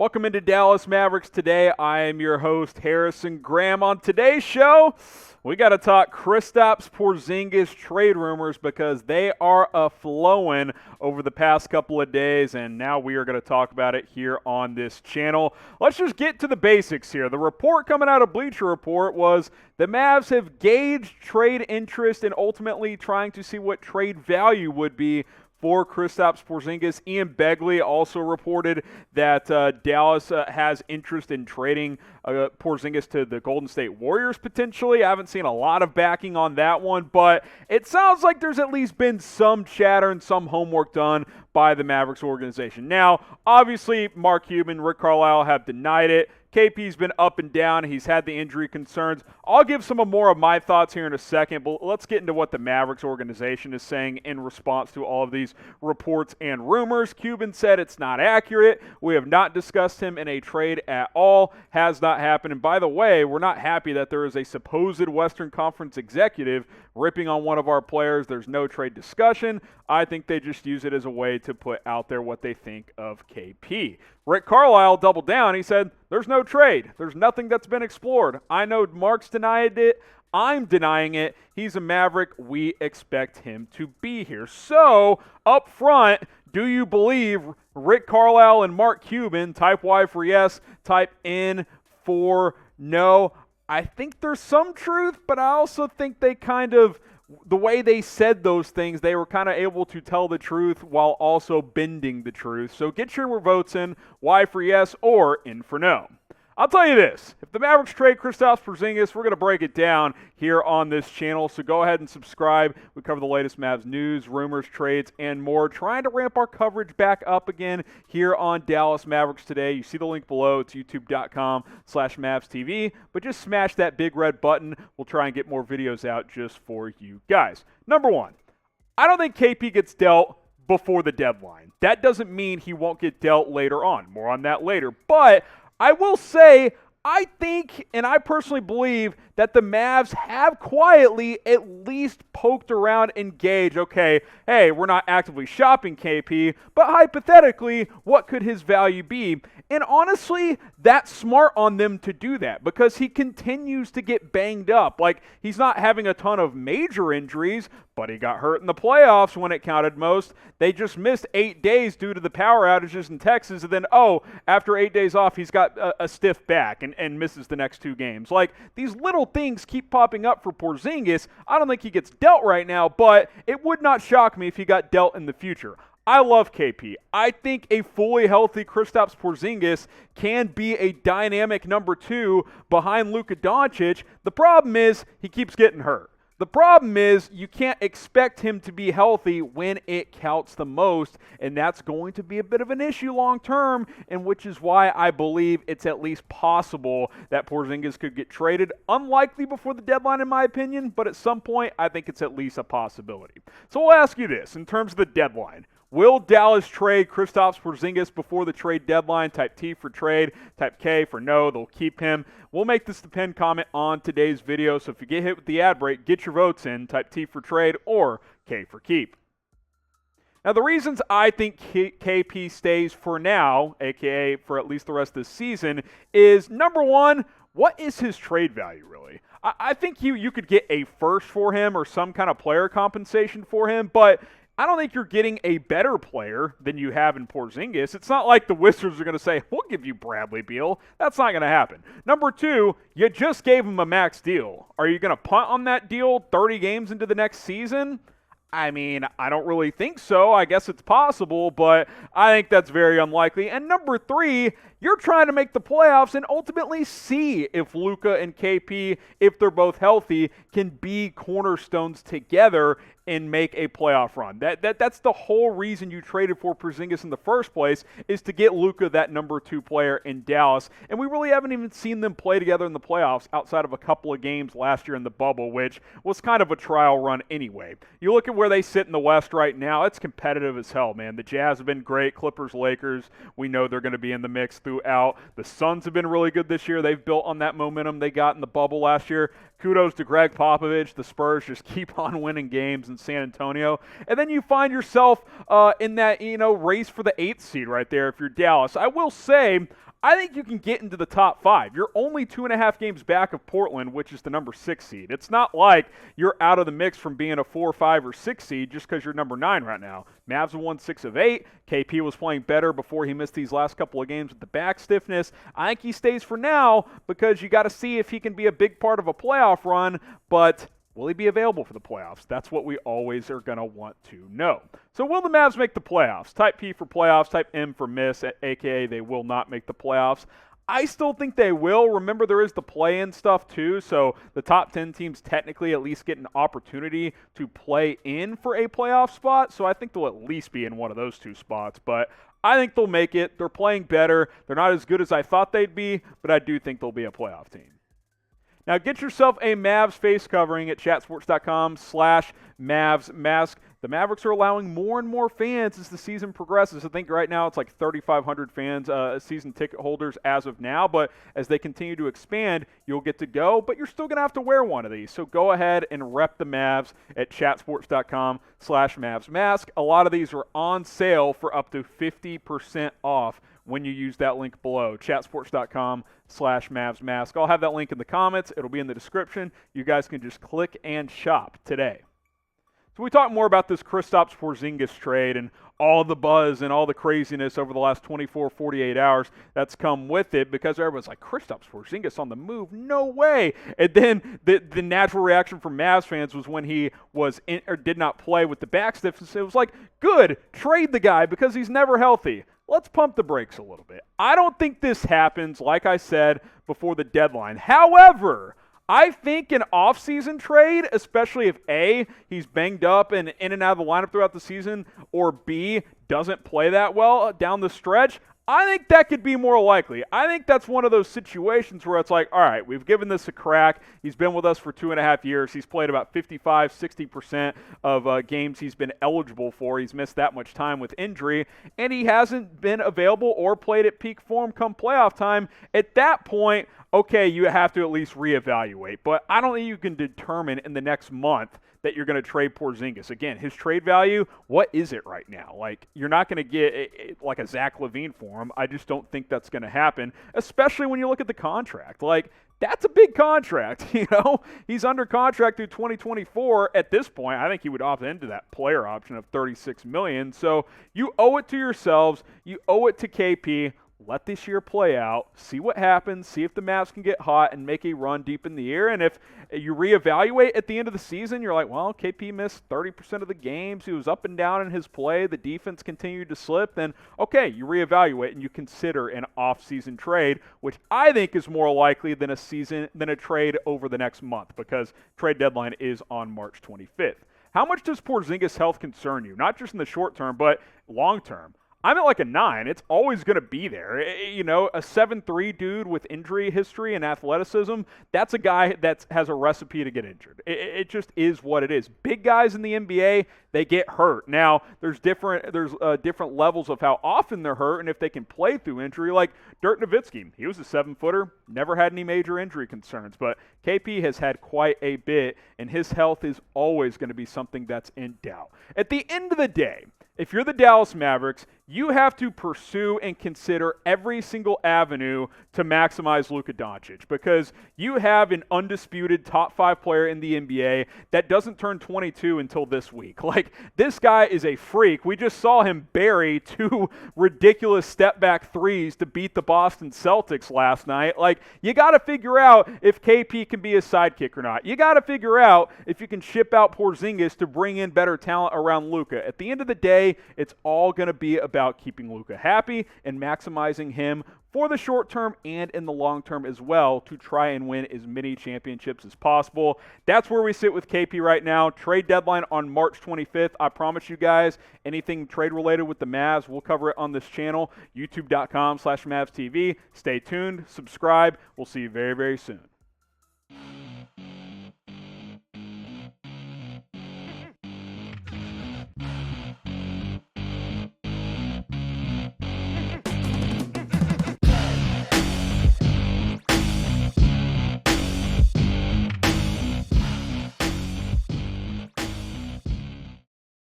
Welcome into Dallas Mavericks Today. I am your host, Harrison Graham. On today's show, we got to talk Kristaps Porzingis trade rumors because they are a-flowing over the past couple of days, and now we are going to talk about it here on this channel. Let's just get to the basics here. The report coming out of Bleacher Report was the Mavs have gauged trade interest and ultimately trying to see what trade value would be for Kristaps Porzingis. Ian Begley also reported that Dallas has interest in trading Porzingis to the Golden State Warriors potentially. I haven't seen a lot of backing on that one, but it sounds like there's at least been some chatter and some homework done by the Mavericks organization. Now, obviously, Mark Cuban, Rick Carlisle have denied it. KP's been up and down. He's had the injury concerns. I'll give some more of my thoughts here in a second, but let's get into what the Mavericks organization is saying in response to all of these reports and rumors. Cuban said it's not accurate. We have not discussed him in a trade at all. Has not happened. And by the way, we're not happy that there is a supposed Western Conference executive ripping on one of our players. There's no trade discussion. I think they just use it as a way to put out there what they think of KP. Rick Carlisle doubled down. He said, there's no trade. There's nothing that's been explored. I know Mark's denied it. I'm denying it. He's a Maverick. We expect him to be here. So, up front, do you believe Rick Carlisle and Mark Cuban, type Y for yes, type N for no? I think there's some truth, but I also think they the way they said those things, they were kind of able to tell the truth while also bending the truth. So get your votes in, Y for yes or N for no. I'll tell you this, if the Mavericks trade Kristaps Porzingis, we're going to break it down here on this channel, so go ahead and subscribe. We cover the latest Mavs news, rumors, trades, and more. Trying to ramp our coverage back up again here on Dallas Mavericks Today. You see the link below. It's youtube.com/MavsTV, but just smash that big red button. We'll try and get more videos out just for you guys. Number one, I don't think KP gets dealt before the deadline. That doesn't mean he won't get dealt later on. More on that later, but I will say, I think, and I personally believe, that the Mavs have quietly at least poked around and gauged, okay, hey, we're not actively shopping KP, but hypothetically, what could his value be? And honestly, that's smart on them to do that because he continues to get banged up. Like, he's not having a ton of major injuries, but he got hurt in the playoffs when it counted most. They just missed 8 days due to the power outages in Texas, and then, after 8 days off, he's got a stiff back and misses the next 2 games. Like, these little things keep popping up for Porzingis. I don't think he gets dealt right now, but it would not shock me if he got dealt in the future. I love KP. I think a fully healthy Kristaps Porzingis can be a dynamic number 2 behind Luka Doncic. The problem is he keeps getting hurt. The problem is you can't expect him to be healthy when it counts the most, and that's going to be a bit of an issue long term, and which is why I believe it's at least possible that Porzingis could get traded. Unlikely before the deadline, in my opinion, but at some point, I think it's at least a possibility. So I'll ask you this, in terms of the deadline. Will Dallas trade Kristaps Porzingis before the trade deadline? Type T for trade, type K for no. They'll keep him. We'll make this the pinned comment on today's video, so if you get hit with the ad break, get your votes in. Type T for trade or K for keep. Now, the reasons I think KP stays for now, a.k.a. for at least the rest of the season, is number one, what is his trade value really? I think you could get a first for him or some kind of player compensation for him, but I don't think you're getting a better player than you have in Porzingis. It's not like the Wizards are going to say, we'll give you Bradley Beal. That's not going to happen. Number two, you just gave him a max deal. Are you going to punt on that deal 30 games into the next season? I mean, I don't really think so. I guess it's possible, but I think that's very unlikely. And number three, you're trying to make the playoffs and ultimately see if Luka and KP, if they're both healthy, can be cornerstones together and make a playoff run. That's the whole reason you traded for Porzingis in the first place, is to get Luka that number 2 player in Dallas. And we really haven't even seen them play together in the playoffs outside of a couple of games last year in the bubble, which was kind of a trial run anyway. You look at where they sit in the West right now, it's competitive as hell, man. The Jazz have been great. Clippers, Lakers, we know they're going to be in the mix throughout. The Suns have been really good this year. They've built on that momentum they got in the bubble last year. Kudos to Greg Popovich. The Spurs just keep on winning games in San Antonio. And then you find yourself in that, race for the 8th seed right there if you're Dallas. I will say, I think you can get into the top 5. You're only 2.5 games back of Portland, which is the number 6 seed. It's not like you're out of the mix from being a 4, 5, or 6 seed just because you're number 9 right now. Mavs have won 6 of 8. KP was playing better before he missed these last couple of games with the back stiffness. I think he stays for now because you got to see if he can be a big part of a playoff run, but will he be available for the playoffs? That's what we always are going to want to know. So will the Mavs make the playoffs? Type P for playoffs, type M for miss, a.k.a. they will not make the playoffs. I still think they will. Remember, there is the play-in stuff too, so the top 10 teams technically at least get an opportunity to play in for a playoff spot, so I think they'll at least be in one of those 2 spots, but I think they'll make it. They're playing better. They're not as good as I thought they'd be, but I do think they'll be a playoff team. Now get yourself a Mavs face covering at chatsports.com/Mavs mask. The Mavericks are allowing more and more fans as the season progresses. I think right now it's like 3,500 fans, season ticket holders as of now, but as they continue to expand, you'll get to go, but you're still going to have to wear one of these. So go ahead and rep the Mavs at chatsports.com/Mavs mask. A lot of these are on sale for up to 50% off when you use that link below, chatsports.com/Mavs mask. I'll have that link in the comments. It'll be in the description. You guys can just click and shop today. So we talk more about this Kristaps Porzingis trade and all the buzz and all the craziness over the last 24, 48 hours that's come with it, because everyone's like, Kristaps Porzingis on the move? No way. And then the natural reaction from Mavs fans was when he was in, or did not play with the back stiffness. It was like, good, trade the guy because he's never healthy. Let's pump the brakes a little bit. I don't think this happens, like I said, before the deadline. However, I think an offseason trade, especially if A, he's banged up and in and out of the lineup throughout the season, or B, doesn't play that well down the stretch, I think that could be more likely. I think that's one of those situations where it's like, all right, we've given this a crack. He's been with us for 2.5 years. He's played about 55, 60% of games he's been eligible for. He's missed that much time with injury, and he hasn't been available or played at peak form come playoff time. At that point, okay, you have to at least reevaluate. But I don't think you can determine in the next month that you're going to trade Porzingis. Again, his trade value, what is it right now? Like, you're not going to get like a Zach LaVine for him. I just don't think that's going to happen, especially when you look at the contract. Like, that's a big contract, you know? He's under contract through 2024. At this point, I think he would opt into that player option of $36 million. So you owe it to yourselves. You owe it to KP. Let this year play out, see what happens, see if the Mavs can get hot and make a run deep in the year. And if you reevaluate at the end of the season, you're like, well, KP missed 30% of the games. He was up and down in his play. The defense continued to slip. Then, okay, you reevaluate and you consider an off-season trade, which I think is more likely than a trade over the next month, because trade deadline is on March 25th. How much does Porzingis Health concern you? Not just in the short term, but long term. I'm at like a 9. It's always going to be there. You know, a 7'3" dude with injury history and athleticism, that's a guy that has a recipe to get injured. It just is what it is. Big guys in the NBA, they get hurt. Now, there's different levels of how often they're hurt and if they can play through injury. Like Dirk Nowitzki, he was a 7-footer, never had any major injury concerns, but KP has had quite a bit, and his health is always going to be something that's in doubt. At the end of the day, if you're the Dallas Mavericks, you have to pursue and consider every single avenue to maximize Luka Doncic, because you have an undisputed top 5 player in the NBA that doesn't turn 22 until this week. Like, this guy is a freak. We just saw him bury 2 ridiculous step-back threes to beat the Boston Celtics last night. Like, you got to figure out if KP can be a sidekick or not. You got to figure out if you can ship out Porzingis to bring in better talent around Luka. At the end of the day, it's all going to be about keeping Luka happy and maximizing him for the short term and in the long term as well, to try and win as many championships as possible. That's where we sit with KP right now. Trade deadline on March 25th. I promise you guys, anything trade related with the Mavs, we'll cover it on this channel, youtube.com/MavsTV. Stay tuned, subscribe. We'll see you very, very soon.